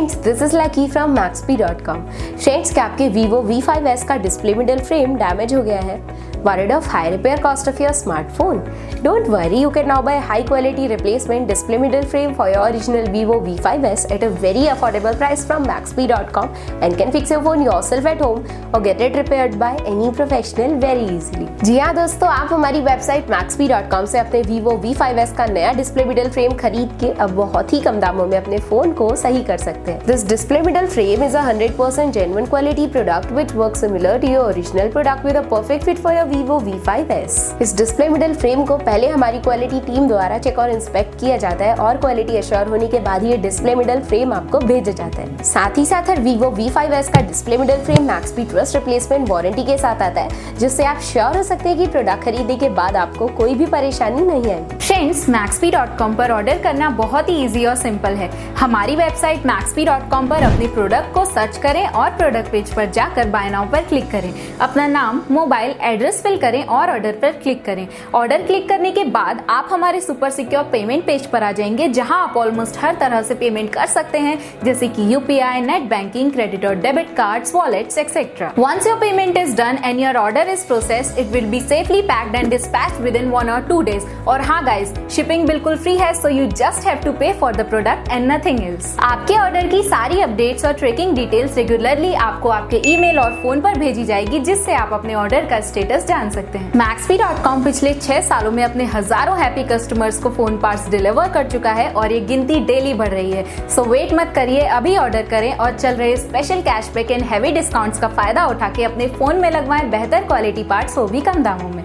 Friends, this is lucky from Maxbhi.com। Friends, क्या आपके Vivo V5s का डिस्प्ले मिडल फ्रेम डैमेज हो गया है? Worried of high repair cost of your smartphone? Don't worry, you can now buy high quality replacement display middle frame for your original Vivo V5s at a very affordable price from Maxbhi.com and can fix your phone yourself at home or get it repaired by any professional very easily। जी हाँ दोस्तों, आप हमारी website Maxbhi.com से अपने Vivo V5s का नया display middle frame खरीद के अब बहुत ही कम दामों में अपने फोन को सही कर सकते हैं। This display middle frame is a 100% genuine quality product which works similar to your original product with a perfect fit for your Vivo V5s। इस डिस्प्ले मिडल फ्रेम को पहले हमारी क्वालिटी टीम द्वारा चेक और इंस्पेक्ट किया जाता है और क्वालिटी एश्योर होने के बाद ये डिस्प्ले मिडल फ्रेम आपको भेजा जाता है। साथ ही साथ हर Vivo V5s का display middle frame Maxbhi trust replacement warranty के साथ आता है, जिससे आप श्योर हो सकते हैं कि प्रोडक्ट खरीदने के बाद आपको कोई भी परेशानी नहीं आएगी। फ्रेंड्स, Maxbhi.com पर ऑर्डर करना बहुत ही इजी और सिंपल है। हमारी वेबसाइट Maxbhi.com पर अपने प्रोडक्ट को सर्च करें और प्रोडक्ट पेज पर जाकर बाय नाउ पर क्लिक करें। अपना नाम, मोबाइल, एड्रेस फिल करें और ऑर्डर पर क्लिक करें। ऑर्डर क्लिक करने के बाद आप हमारे सुपर सिक्योर पेमेंट पेज पर आ जाएंगे, जहां आप ऑलमोस्ट हर तरह से पेमेंट कर सकते हैं, जैसे कि यूपीआई, नेट बैंकिंग, क्रेडिट और debit cards, wallets etcetera. Once your payment is done and your order is processed, it will be safely packed and dispatched within 1 or 2 days। और हाँ गाइज, शिपिंग बिल्कुल free है, so you just have to pay for the product and nothing else. आपके order की सारी updates और tracking details regularly आपको आपके ईमेल और फोन पर भेजी जाएगी, जिससे आप अपने ऑर्डर का स्टेटस जान सकते हैं। Maxbhi.com पिछले 6 सालों में अपने हजारों हैप्पी कस्टमर्स को फोन पार्ट्स डिलीवर कर चुका है और ये गिनती डेली बढ़ रही है। सो वेट मत करिए, अभी ऑर्डर करें और चल रहे special cashback and heavy discounts का फायदा उठा के अपने फोन में लगवाएं बेहतर क्वालिटी पार्ट्स, वो भी कम दामों में।